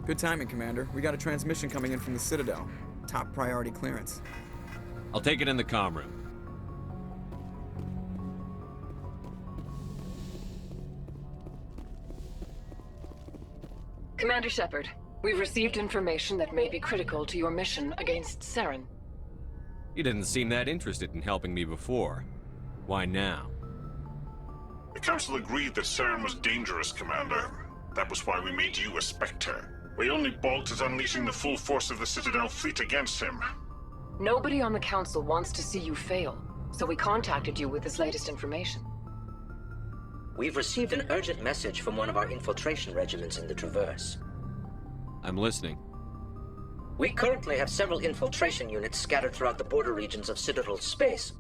Good timing, Commander. We got a transmission coming in from the Citadel. Top priority clearance. I'll take it in the comm room. Commander Shepard, we've received information that may be critical to your mission against Saren. You didn't seem that interested in helping me before. Why now? The Council agreed that Saren was dangerous, Commander. That was why we made you a Spectre. We only balked at unleashing the full force of the Citadel fleet against him. Nobody on the Council wants to see you fail, so we contacted you with this latest information. We've received an urgent message from one of our infiltration regiments in the Traverse. I'm listening. We currently have several infiltration units scattered throughout the border regions of Citadel space.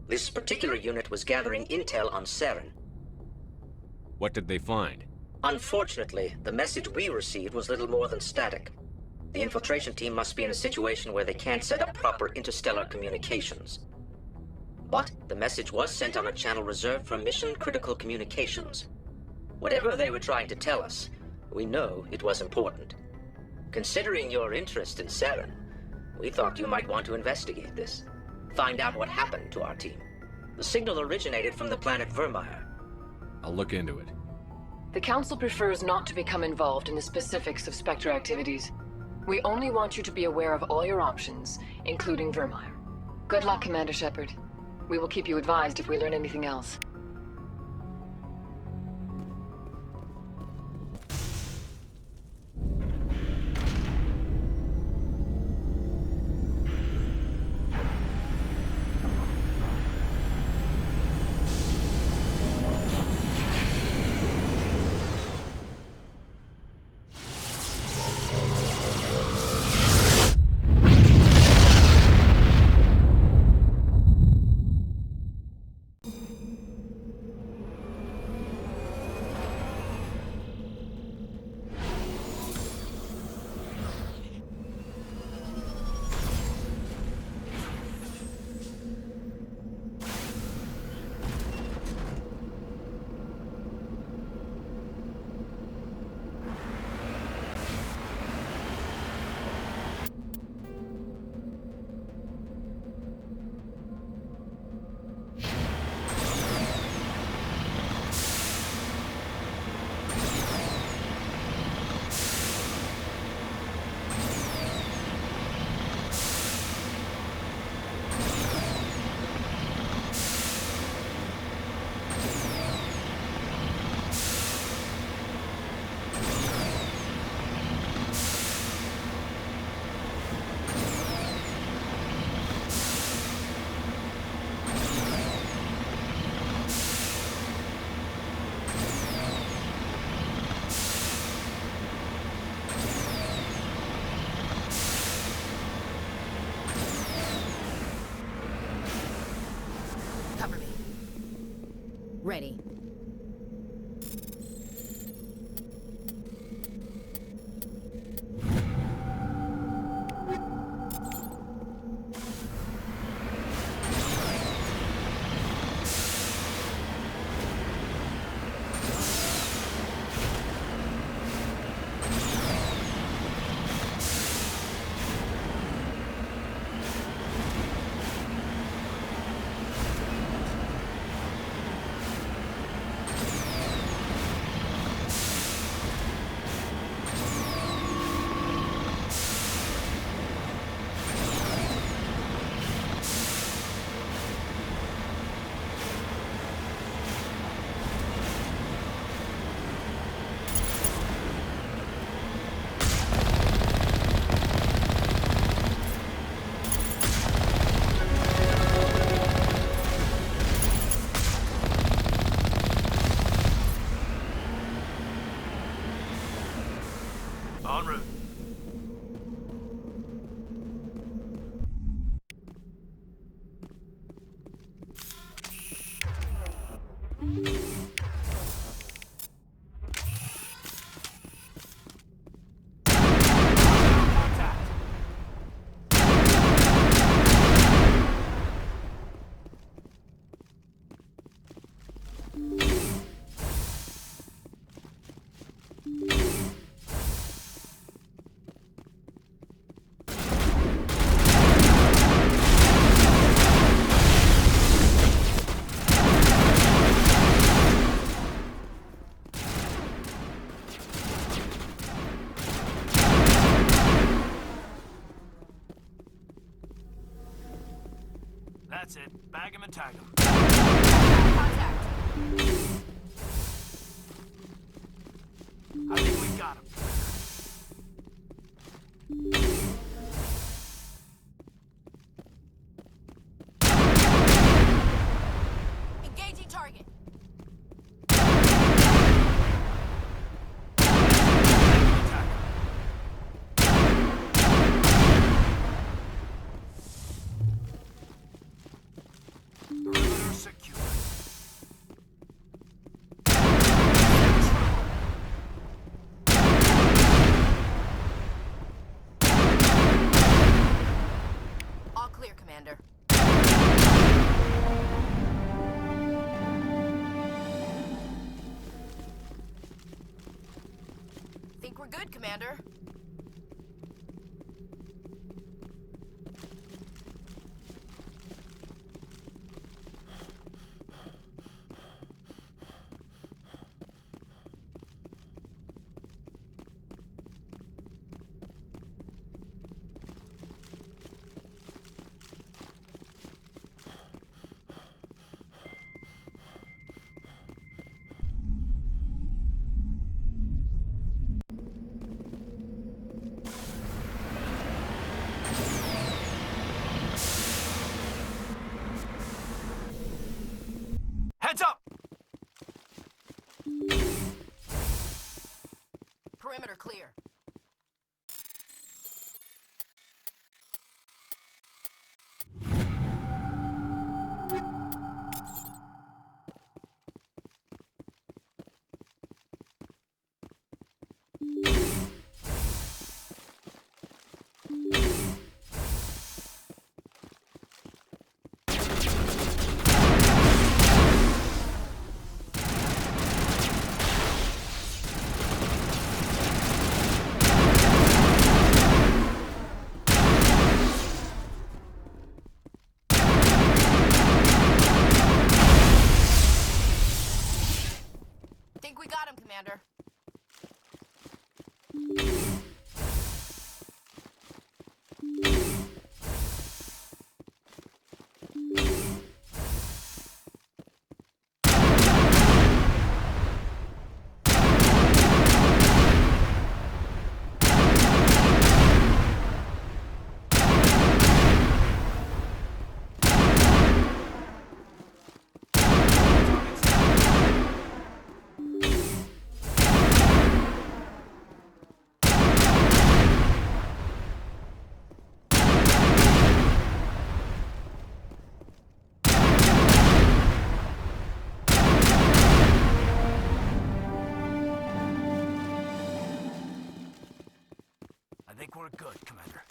This particular unit was gathering intel on Saren. What did they find? Unfortunately, the message we received was little more than static. The infiltration team must be in a situation where they can't set up proper interstellar communications. But the message was sent on a channel reserved for mission-critical communications. Whatever they were trying to tell us, we know it was important. Considering your interest in Saren, we thought you might want to investigate this. Find out what happened to our team. The signal originated from the planet Vermeer. I'll look into it. The Council prefers not to become involved in the specifics of Spectre activities. We only want you to be aware of all your options, including Vermeer. Good luck, Commander Shepard. We will keep you advised if we learn anything else. Cover me. Ready. En route. it. Bag him and tag him. Contact. I think we got him. Engaging target. Attack him. Perimeter secure. All clear, Commander. Think we're good, Commander. Heads up! Perimeter clear. Think we got him, Commander. I think we're good, Commander.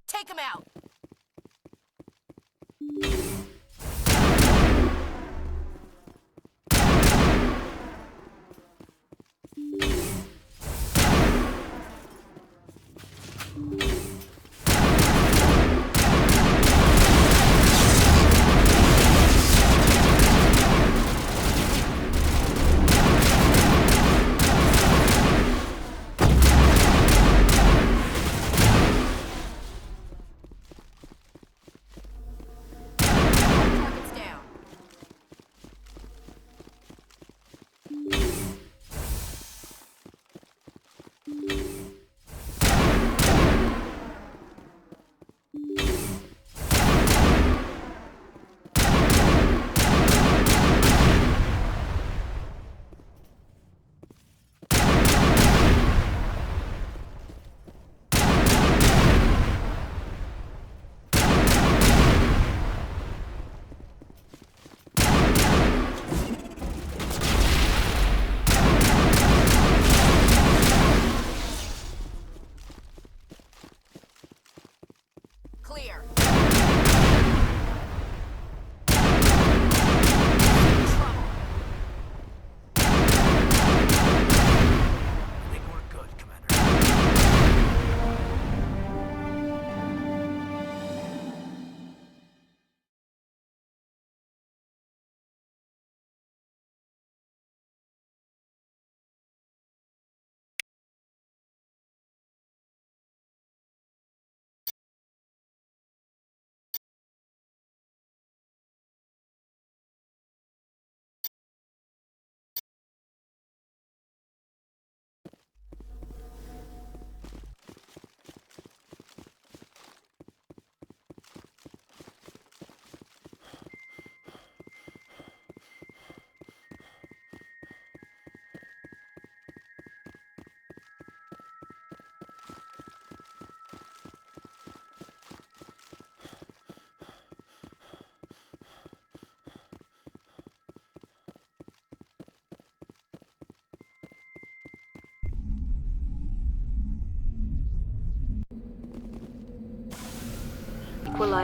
Take him out. Targets down.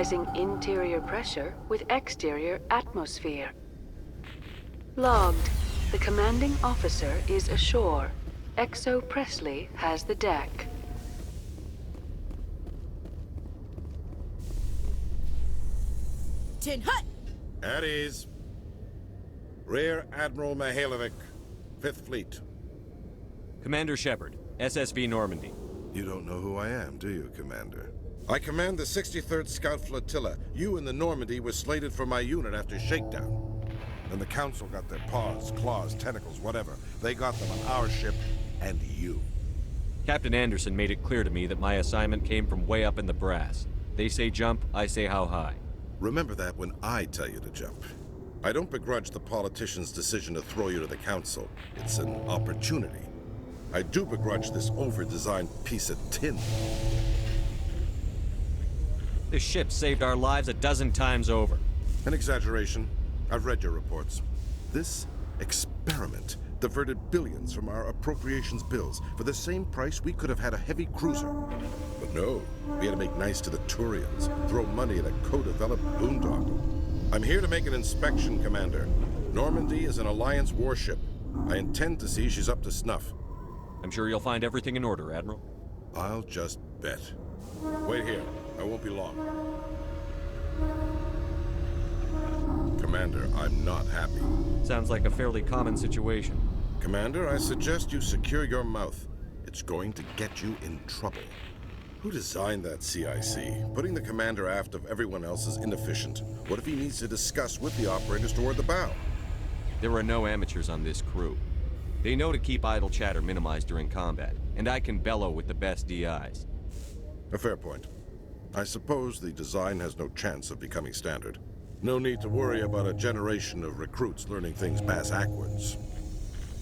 Equalizing interior pressure with exterior atmosphere. Logged. The commanding officer is ashore. Exo Presley has the deck. Tin Hut! At ease. Rear Admiral Mihailovic, 5th Fleet. Commander Shepard, SSV Normandy. You don't know who I am, do you, Commander? I command the 63rd Scout Flotilla. You and the Normandy were slated for my unit after shakedown. Then the Council got their paws, claws, tentacles, whatever. They got them on our ship, and you. Captain Anderson made it clear to me that my assignment came from way up in the brass. They say jump, I say how high. Remember that when I tell you to jump. I don't begrudge the politician's decision to throw you to the Council. It's an opportunity. I do begrudge this over-designed piece of tin. This ship saved our lives a dozen times over. An exaggeration. I've read your reports. This experiment diverted billions from our appropriations bills. For the same price, we could have had a heavy cruiser. But no, we had to make nice to the Turians, throw money at a co-developed boondoggle. I'm here to make an inspection, Commander. Normandy is an Alliance warship. I intend to see she's up to snuff. I'm sure you'll find everything in order, Admiral. I'll just bet. Wait here. I won't be long. Commander, I'm not happy. Sounds like a fairly common situation. Commander, I suggest you secure your mouth. It's going to get you in trouble. Who designed that CIC? Putting the commander aft of everyone else is inefficient. What if he needs to discuss with the operators toward the bow? There are no amateurs on this crew. They know to keep idle chatter minimized during combat, and I can bellow with the best DIs. A fair point. I suppose the design has no chance of becoming standard. No need to worry about a generation of recruits learning things bass-ackwards.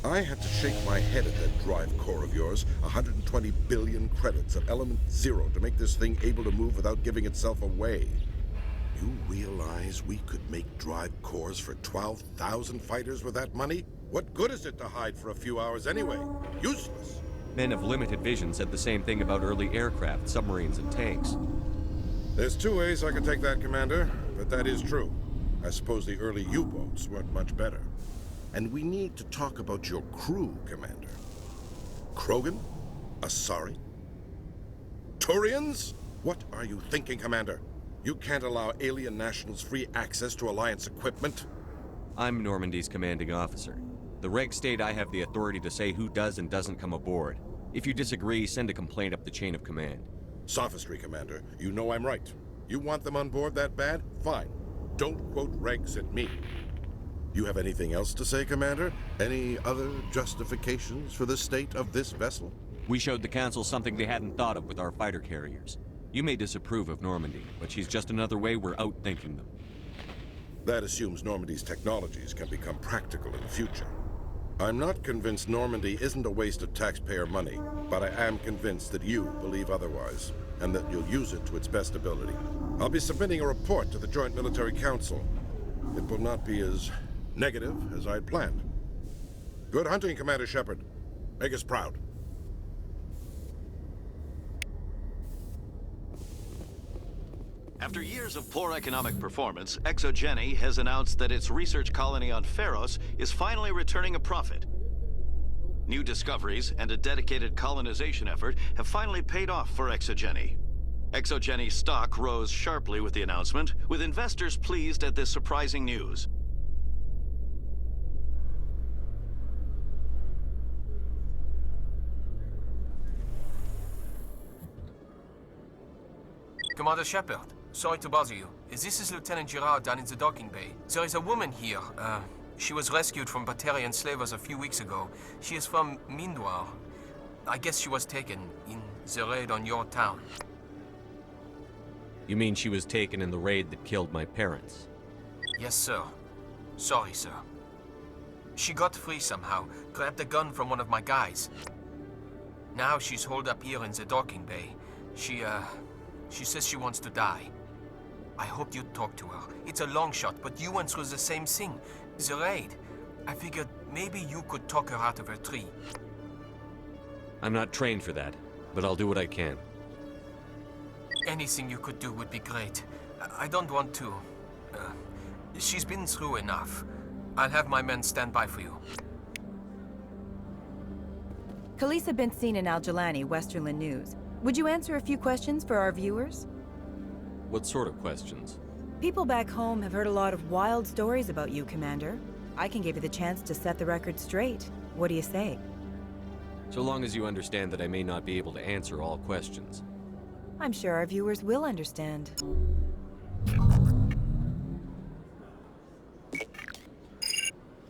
I had to shake my head at that drive core of yours. 120 billion credits at element 0 to make this thing able to move without giving itself away. You realize we could make drive cores for 12,000 fighters with that money? What good is it to hide for a few hours anyway? Useless. Men of limited vision said the same thing about early aircraft, submarines, and tanks. There's two ways I can take that, Commander, but that is true. I suppose the early U-boats weren't much better. And we need to talk about your crew, Commander. Krogan? Asari? Turians? What are you thinking, Commander? You can't allow alien nationals free access to Alliance equipment? I'm Normandy's commanding officer. The regs state I have the authority to say who does and doesn't come aboard. If you disagree, send a complaint up the chain of command. Sophistry, Commander. You know I'm right. You want them on board that bad? Fine. Don't quote regs at me. You have anything else to say, Commander? Any other justifications for the state of this vessel? We showed the Council something they hadn't thought of with our fighter carriers. You may disapprove of Normandy, but she's just another way we're outthinking them. That assumes Normandy's technologies can become practical in the future. I'm not convinced Normandy isn't a waste of taxpayer money, but I am convinced that you believe otherwise, and that you'll use it to its best ability. I'll be submitting a report to the Joint Military Council. It will not be as negative as I'd planned. Good hunting, Commander Shepard. Make us proud. After years of poor economic performance, ExoGeni has announced that its research colony on Pharos is finally returning a profit. New discoveries and a dedicated colonization effort have finally paid off for ExoGeni. ExoGeni's stock rose sharply with the announcement, with investors pleased at this surprising news. Commander Shepard, sorry to bother you. This is Lieutenant Girard down in the docking bay. There is a woman here. She was rescued from Batarian slavers a few weeks ago. She is from Mindwar. I guess she was taken in the raid on your town. You mean she was taken in the raid that killed my parents? Yes, sir. Sorry, sir. She got free somehow, grabbed a gun from one of my guys. Now she's holed up here in the docking bay. She says she wants to die. I hoped you'd talk to her. It's a long shot, but you went through the same thing. The raid. I figured maybe you could talk her out of her tree. I'm not trained for that, but I'll do what I can. Anything you could do would be great. I don't want to. She's been through enough. I'll have my men stand by for you. Khaleesa been seen in Al-Jalani, Westerland News. Would you answer a few questions for our viewers? What sort of questions? People back home have heard a lot of wild stories about you, Commander. I can give you the chance to set the record straight. What do you say? So long as you understand that I may not be able to answer all questions. I'm sure our viewers will understand.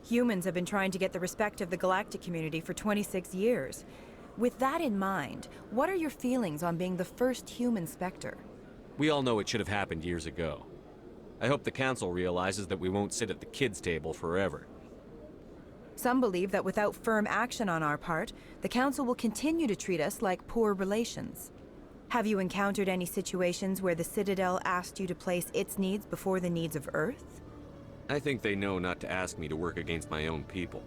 Humans have been trying to get the respect of the galactic community for 26 years. With that in mind, what are your feelings on being the first human Spectre? We all know it should have happened years ago. I hope the Council realizes that we won't sit at the kids' table forever. Some believe that without firm action on our part, the Council will continue to treat us like poor relations. Have you encountered any situations where the Citadel asked you to place its needs before the needs of Earth? I think they know not to ask me to work against my own people.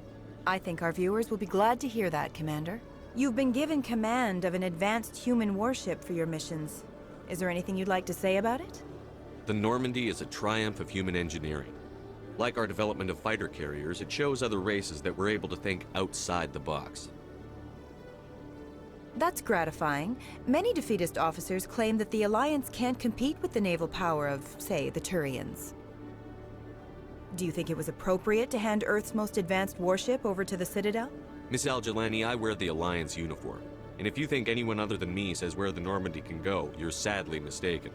I think our viewers will be glad to hear that, Commander. You've been given command of an advanced human warship for your missions. Is there anything you'd like to say about it? The Normandy is a triumph of human engineering. Like our development of fighter carriers, it shows other races that we're able to think outside the box. That's gratifying. Many defeatist officers claim that the Alliance can't compete with the naval power of, say, the Turians. Do you think it was appropriate to hand Earth's most advanced warship over to the Citadel? Miss Al-Jalani, I wear the Alliance uniform. And if you think anyone other than me says where the Normandy can go, you're sadly mistaken.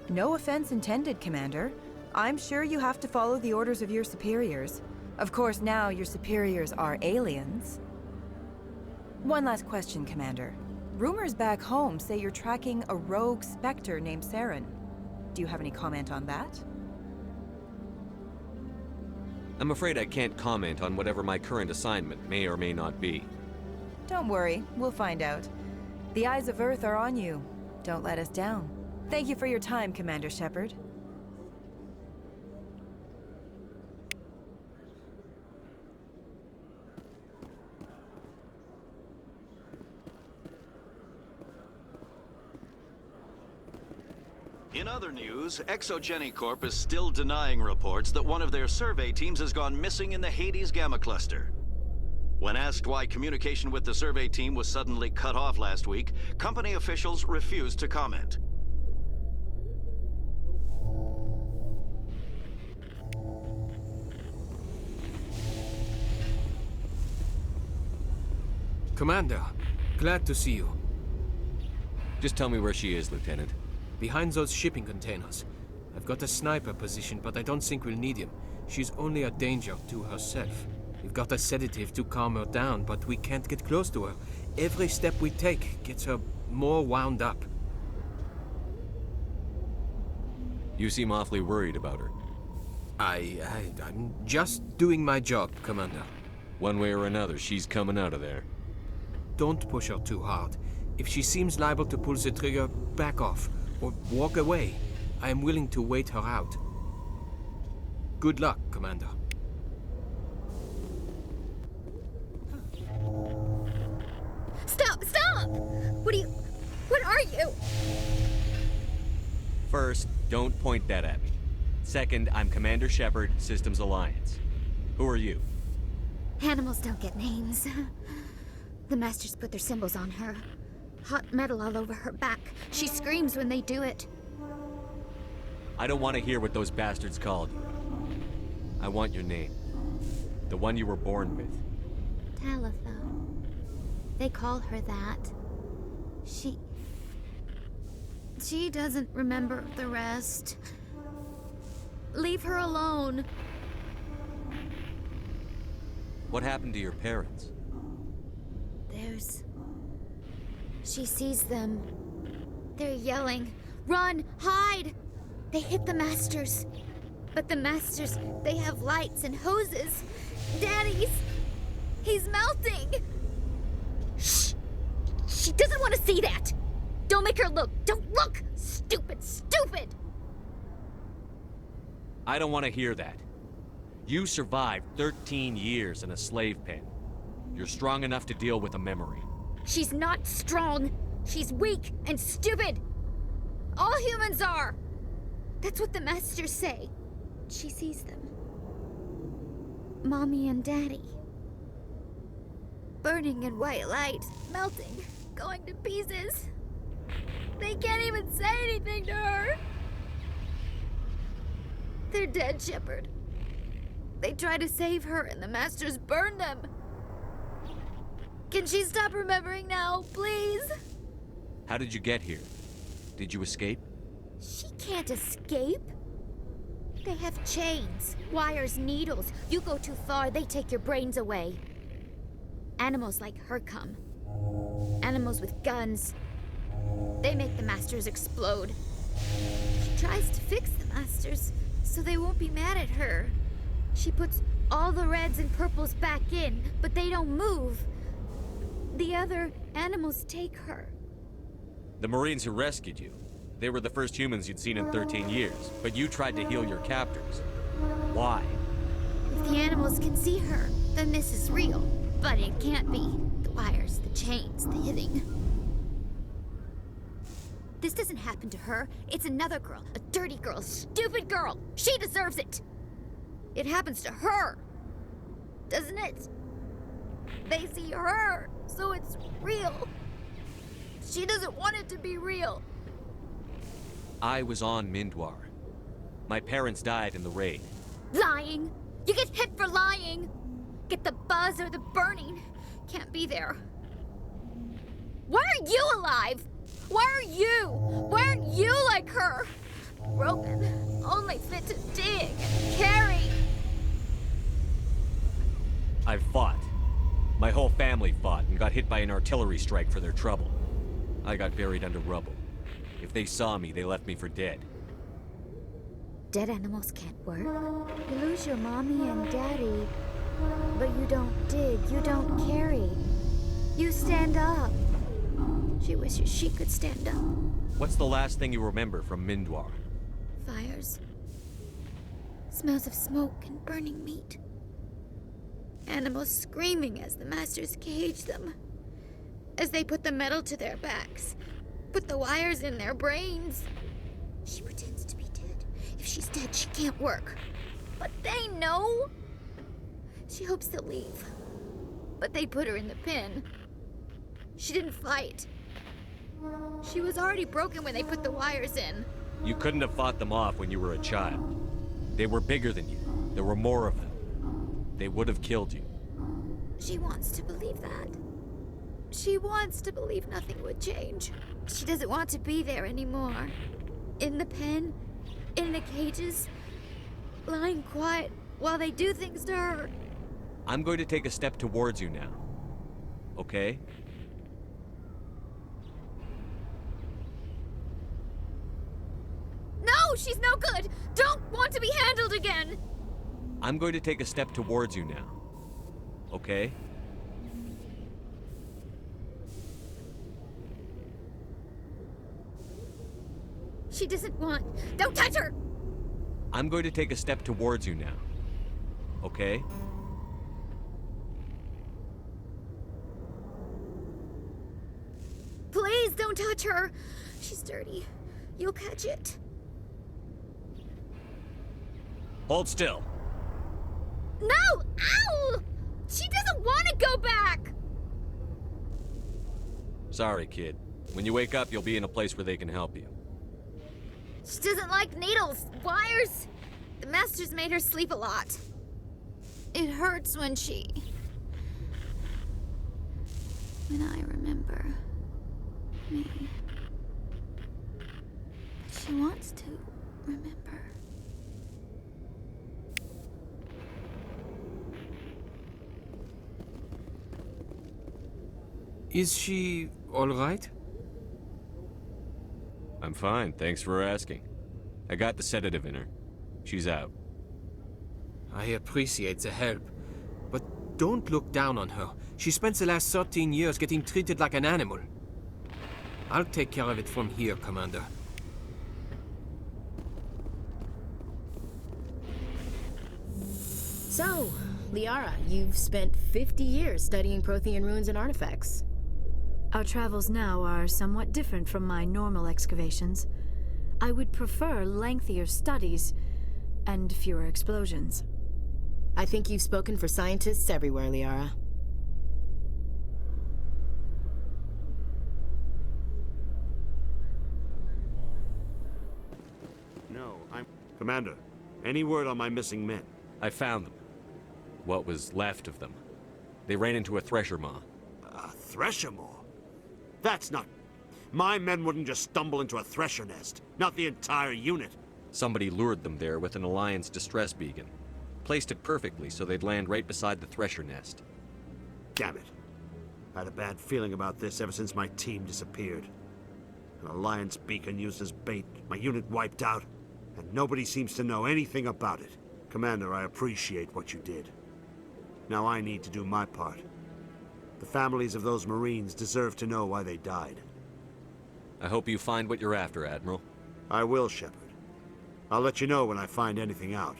No offense intended, Commander. I'm sure you have to follow the orders of your superiors. Of course, now your superiors are aliens. One last question, Commander. Rumors back home say you're tracking a rogue Spectre named Saren. Do you have any comment on that? I'm afraid I can't comment on whatever my current assignment may or may not be. Don't worry, we'll find out. The eyes of Earth are on you. Don't let us down. Thank you for your time, Commander Shepard. In other news, Exogeny Corp is still denying reports that one of their survey teams has gone missing in the Hades Gamma Cluster. When asked why communication with the survey team was suddenly cut off last week, company officials refused to comment. Commander, glad to see you. Just tell me where she is, Lieutenant. Behind those shipping containers. I've got a sniper position, but I don't think we'll need him. She's only a danger to herself. We've got a sedative to calm her down, but we can't get close to her. Every step we take gets her more wound up. You seem awfully worried about her. I'm just doing my job, Commander. One way or another, she's coming out of there. Don't push her too hard. If she seems liable to pull the trigger, back off, or walk away. I am willing to wait her out. Good luck, Commander. Stop! Stop! What are you? First, don't point that at me. Second, I'm Commander Shepard, Systems Alliance. Who are you? Animals don't get names. The Masters put their symbols on her. Hot metal all over her back. She screams when they do it. I don't want to hear what those bastards called you. I want your name. The one you were born with. Talitha. They call her that. She doesn't remember the rest. Leave her alone. What happened to your parents? She sees them. They're yelling, "Run! Hide!" They hit the Masters. But the Masters, they have lights and hoses. He's melting! Shh! She doesn't want to see that! Don't make her look! Don't look! Stupid! Stupid! I don't want to hear that. You survived 13 years in a slave pen. You're strong enough to deal with a memory. She's not strong. She's weak and stupid. All humans are. That's what the masters say. She sees them. Mommy and Daddy. Burning in white light, melting, going to pieces. They can't even say anything to her. They're dead, Shepard. They try to save her and the masters burn them. Can she stop remembering now, please? How did you get here? Did you escape? She can't escape. They have chains, wires, needles. You go too far, they take your brains away. Animals like her come. Animals with guns. They make the masters explode. She tries to fix the masters so they won't be mad at her. She puts all the reds and purples back in, but they don't move. The other animals take her. The Marines who rescued you. They were the first humans you'd seen in 13 years, but you tried to heal your captors. Why? If the animals can see her, then this is real. But it can't be. The wires, the chains, the hitting. This doesn't happen to her. It's another girl. A dirty girl. Stupid girl. She deserves it. It happens to her. Doesn't it? They see her, so it's real. She doesn't want it to be real. I was on Mindwar. My parents died in the raid. Lying. You get hit for lying. Get the buzz or the burning. Can't be there. Why are you alive? Why are you? Why aren't you like her? Broken. Only fit to dig and carry. I've fought. My whole family fought and got hit by an artillery strike for their trouble. I got buried under rubble. If they saw me, they left me for dead. Dead animals can't work. You lose your mommy and daddy, but you don't dig, you don't carry. You stand up. She wishes she could stand up. What's the last thing you remember from Mindwar? Fires. Smells of smoke and burning meat. Animals screaming as the masters cage them. As they put the metal to their backs. Put the wires in their brains. She pretends to be dead. If she's dead, she can't work. But they know. She hopes they'll leave. But they put her in the pen. She didn't fight. She was already broken when they put the wires in. You couldn't have fought them off when you were a child. They were bigger than you. There were more of them. They would have killed you. She wants to believe that. She wants to believe nothing would change. She doesn't want to be there anymore. In the pen, in the cages, lying quiet while they do things to her. I'm going to take a step towards you now. Okay? No, she's no good! Don't want to be handled again! I'm going to take a step towards you now. Okay? She doesn't want... Don't touch her! I'm going to take a step towards you now. Okay? Please don't touch her! She's dirty. You'll catch it. Hold still. No! Ow! She doesn't want to go back! Sorry, kid. When you wake up, you'll be in a place where they can help you. She doesn't like needles, wires. The masters made her sleep a lot. It hurts when I remember me. She wants to remember. Is she all right? I'm fine, thanks for asking. I got the sedative in her. She's out. I appreciate the help, but don't look down on her. She spent the last 13 years getting treated like an animal. I'll take care of it from here, Commander. So, Liara, you've spent 50 years studying Prothean ruins and artifacts. Our travels now are somewhat different from my normal excavations. I would prefer lengthier studies and fewer explosions. I think you've spoken for scientists everywhere, Liara. No, Commander, any word on my missing men? I found them. What was left of them. They ran into a thresher maw. A thresher maw? That's not... My men wouldn't just stumble into a thresher nest. Not the entire unit. Somebody lured them there with an Alliance distress beacon. Placed it perfectly so they'd land right beside the thresher nest. Damn it. I had a bad feeling about this ever since my team disappeared. An Alliance beacon used as bait, my unit wiped out, and nobody seems to know anything about it. Commander, I appreciate what you did. Now I need to do my part. The families of those Marines deserve to know why they died. I hope you find what you're after, Admiral. I will, Shepard. I'll let you know when I find anything out.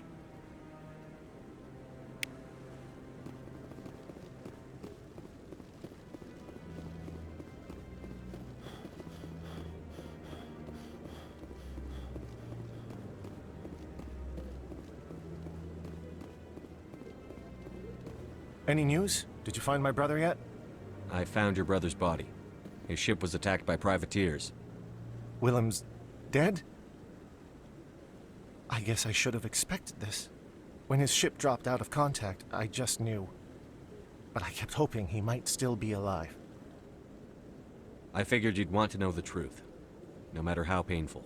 Any news? Did you find my brother yet? I found your brother's body. His ship was attacked by privateers. Willem's dead? I guess I should have expected this. When his ship dropped out of contact, I just knew. But I kept hoping he might still be alive. I figured you'd want to know the truth, no matter how painful.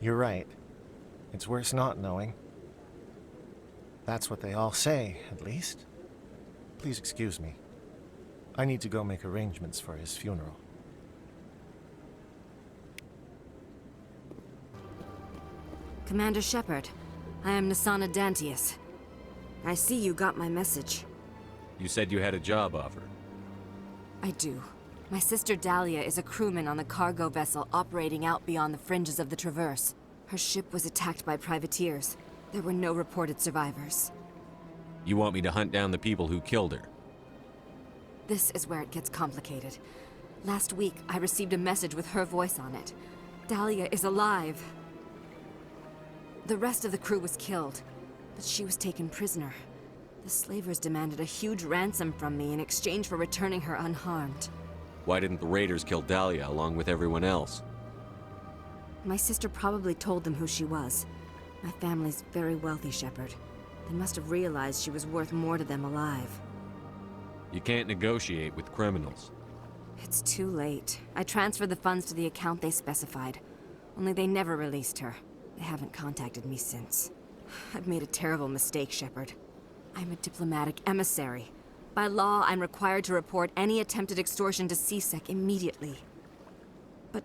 You're right. It's worse not knowing. That's what they all say, at least. Please excuse me. I need to go make arrangements for his funeral. Commander Shepard, I am Nasana Dantius. I see you got my message. You said you had a job offer. I do. My sister Dahlia is a crewman on the cargo vessel operating out beyond the fringes of the Traverse. Her ship was attacked by privateers. There were no reported survivors. You want me to hunt down the people who killed her? This is where it gets complicated. Last week, I received a message with her voice on it. Dahlia is alive. The rest of the crew was killed, but she was taken prisoner. The slavers demanded a huge ransom from me in exchange for returning her unharmed. Why didn't the raiders kill Dahlia along with everyone else? My sister probably told them who she was. My family's very wealthy, Shepard. They must have realized she was worth more to them alive. You can't negotiate with criminals. It's too late. I transferred the funds to the account they specified. Only they never released her. They haven't contacted me since. I've made a terrible mistake, Shepard. I'm a diplomatic emissary. By law, I'm required to report any attempted extortion to CSEC immediately. But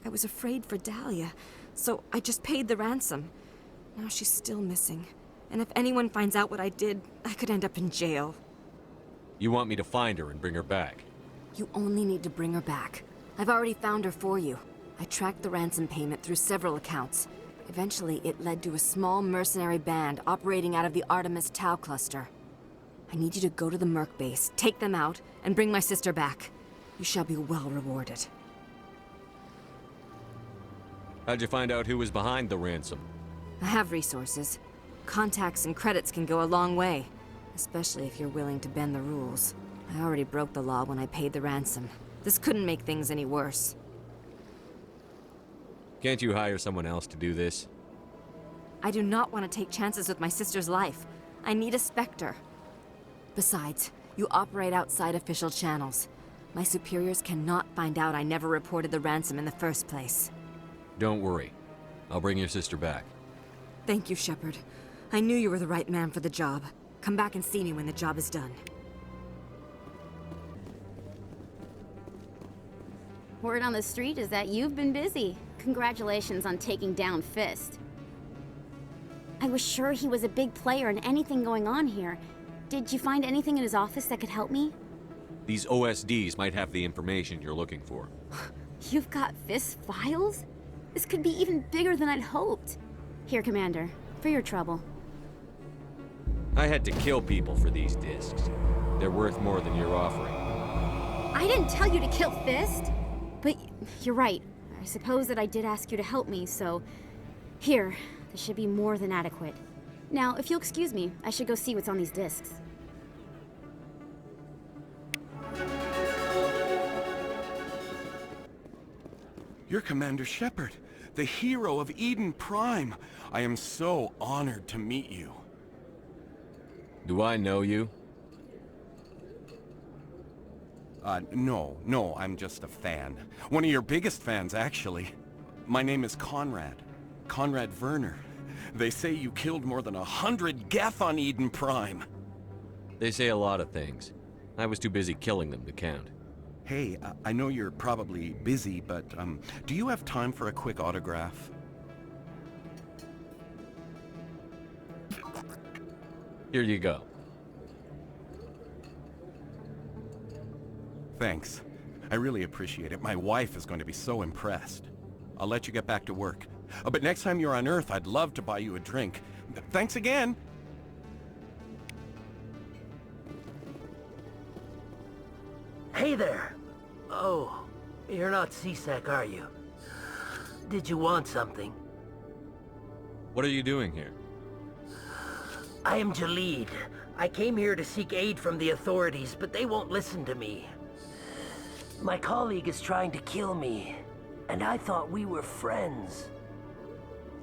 I was afraid for Dahlia, so I just paid the ransom. Now she's still missing. And if anyone finds out what I did, I could end up in jail. You want me to find her and bring her back? You only need to bring her back. I've already found her for you. I tracked the ransom payment through several accounts. Eventually, it led to a small mercenary band operating out of the Artemis Tau cluster. I need you to go to the Merc base, take them out, and bring my sister back. You shall be well rewarded. How'd you find out who was behind the ransom? I have resources. Contacts and credits can go a long way, especially if you're willing to bend the rules. I already broke the law when I paid the ransom. This couldn't make things any worse. Can't you hire someone else to do this? I do not want to take chances with my sister's life. I need a Spectre. Besides, you operate outside official channels. My superiors cannot find out I never reported the ransom in the first place. Don't worry. I'll bring your sister back. Thank you, Shepard. I knew you were the right man for the job. Come back and see me when the job is done. Word on the street is that you've been busy. Congratulations on taking down Fist. I was sure he was a big player in anything going on here. Did you find anything in his office that could help me? These OSDs might have the information you're looking for. You've got Fist's files? This could be even bigger than I'd hoped. Here, Commander, for your trouble. I had to kill people for these discs. They're worth more than you're offering. I didn't tell you to kill Fist! But you're right. I suppose that I did ask you to help me, so... Here, this should be more than adequate. Now, if you'll excuse me, I should go see what's on these discs. You're Commander Shepard, the hero of Eden Prime. I am so honored to meet you. Do I know you? No, I'm just a fan. One of your biggest fans, actually. My name is Conrad. Conrad Werner. They say you killed more than 100 Geth on Eden Prime. They say a lot of things. I was too busy killing them to count. Hey, I know you're probably busy, but, do you have time for a quick autograph? Here you go. Thanks. I really appreciate it. My wife is going to be so impressed. I'll let you get back to work. But next time you're on Earth, I'd love to buy you a drink. Thanks again! Hey there! Oh, you're not C-Sec, are you? Did you want something? What are you doing here? I am Jalid. I came here to seek aid from the authorities, but they won't listen to me. My colleague is trying to kill me, and I thought we were friends.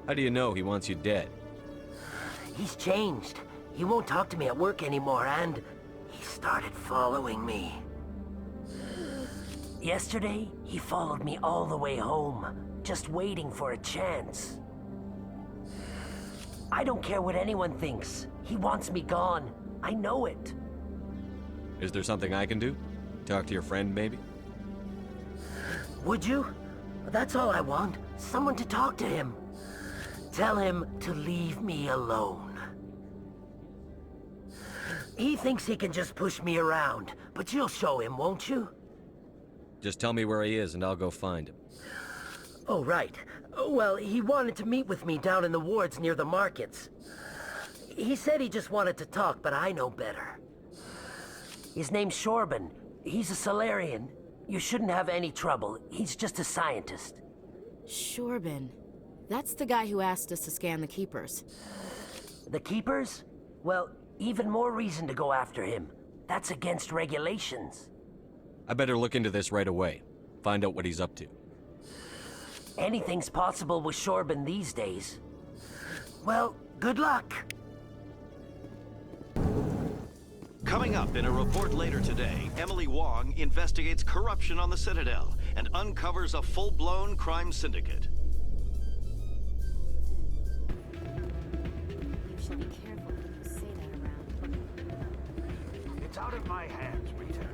How do you know he wants you dead? He's changed. He won't talk to me at work anymore, and he started following me. Yesterday, he followed me all the way home, just waiting for a chance. I don't care what anyone thinks. He wants me gone. I know it. Is there something I can do? Talk to your friend, maybe? Would you? That's all I want. Someone to talk to him. Tell him to leave me alone. He thinks he can just push me around, but you'll show him, won't you? Just tell me where he is and I'll go find him. Oh, right. Well, he wanted to meet with me down in the wards near the markets. He said he just wanted to talk, but I know better. His name's Shorban. He's a Solarian. You shouldn't have any trouble. He's just a scientist. Shorban. That's the guy who asked us to scan the Keepers. The Keepers? Well, even more reason to go after him. That's against regulations. I better look into this right away. Find out what he's up to. Anything's possible with Shorban these days. Well, good luck. Coming up in a report later today, Emily Wong investigates corruption on the Citadel and uncovers a full-blown crime syndicate. You should be careful when you say that around. It's out of my hands, Rita.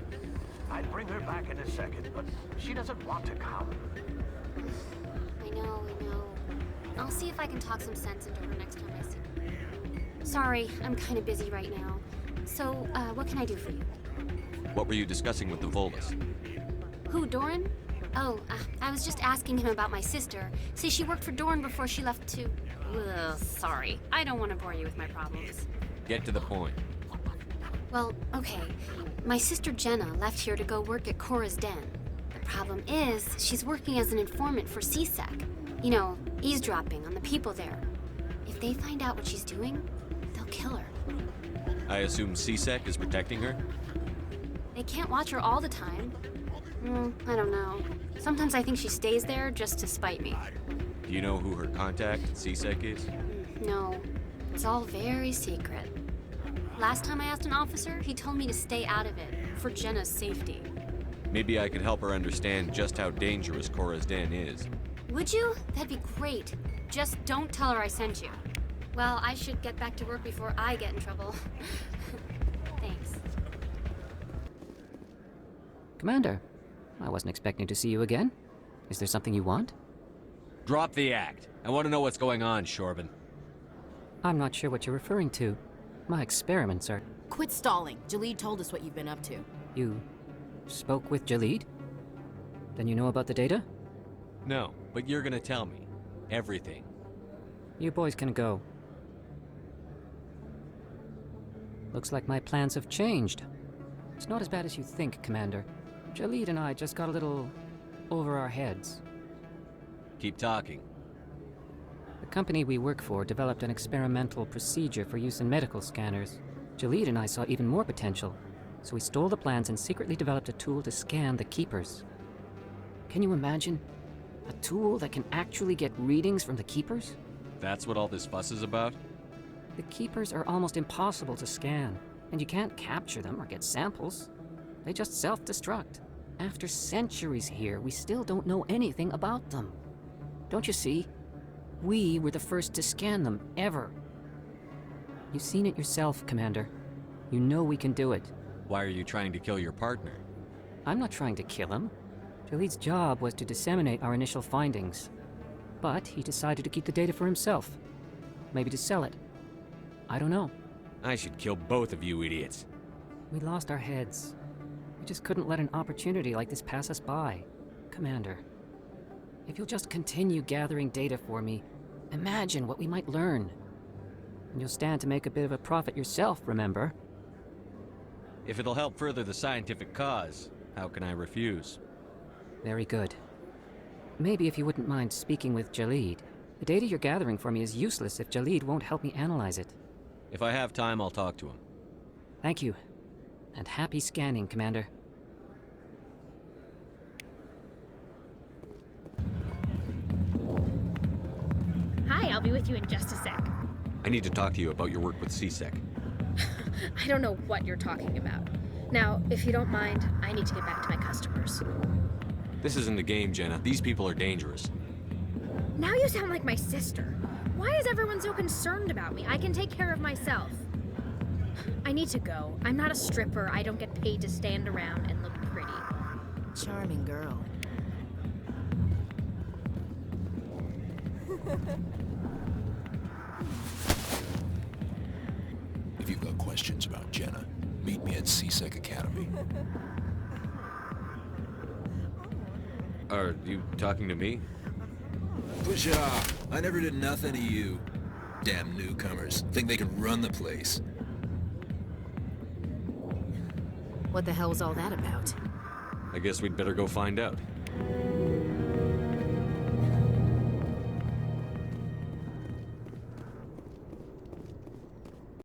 I'd bring her back in a second, but she doesn't want to come. I know. I'll see if I can talk some sense into her next time I see her. Sorry, I'm kind of busy right now. So, what can I do for you? What were you discussing with the Volus? Who, Doran? Oh, I was just asking him about my sister. See, she worked for Doran before she left to... Ugh, sorry. I don't want to bore you with my problems. Get to the point. Well, okay. My sister Jenna left here to go work at Cora's Den. The problem is, she's working as an informant for C-Sec. You know, eavesdropping on the people there. If they find out what she's doing, they'll kill her. I assume C-Sec is protecting her? They can't watch her all the time. I don't know. Sometimes I think she stays there just to spite me. Do you know who her contact at C-Sec is? No. It's all very secret. Last time I asked an officer, he told me to stay out of it, for Jenna's safety. Maybe I could help her understand just how dangerous Cora's Den is. Would you? That'd be great. Just don't tell her I sent you. Well, I should get back to work before I get in trouble. Thanks. Commander, I wasn't expecting to see you again. Is there something you want? Drop the act. I want to know what's going on, Shorban. I'm not sure what you're referring to. My experiments are... Quit stalling. Jalid told us what you've been up to. You spoke with Jalid? Then you know about the data? No, but you're gonna tell me. Everything. You boys can go. Looks like my plans have changed. It's not as bad as you think, Commander. Jalid and I just got a little over our heads. Keep talking. The company we work for developed an experimental procedure for use in medical scanners. Jalid and I saw even more potential, so we stole the plans and secretly developed a tool to scan the Keepers. Can you imagine? A tool that can actually get readings from the Keepers? That's what all this fuss is about? The Keepers are almost impossible to scan, and you can't capture them or get samples. They just self-destruct. After centuries here, we still don't know anything about them. Don't you see? We were the first to scan them, ever. You've seen it yourself, Commander. You know we can do it. Why are you trying to kill your partner? I'm not trying to kill him. Jalid's job was to disseminate our initial findings. But he decided to keep the data for himself. Maybe to sell it. I don't know. I should kill both of you idiots. We lost our heads. We just couldn't let an opportunity like this pass us by. Commander, if you'll just continue gathering data for me, imagine what we might learn. And you'll stand to make a bit of a profit yourself, remember? If it'll help further the scientific cause, how can I refuse? Very good. Maybe if you wouldn't mind speaking with Jalid. The data you're gathering for me is useless if Jalid won't help me analyze it. If I have time, I'll talk to him. Thank you. And happy scanning, Commander. Hi, I'll be with you in just a sec. I need to talk to you about your work with CSEC. I don't know what you're talking about. Now, if you don't mind, I need to get back to my customers. This isn't a game, Jenna. These people are dangerous. Now you sound like my sister. Why is everyone so concerned about me? I can take care of myself. I need to go. I'm not a stripper. I don't get paid to stand around and look pretty. Charming girl. If you've got questions about Jenna, meet me at CSEC Academy. Are you talking to me? Push it off. I never did nothing to you. Damn newcomers. Think they can run the place. What the hell was all that about? I guess we'd better go find out.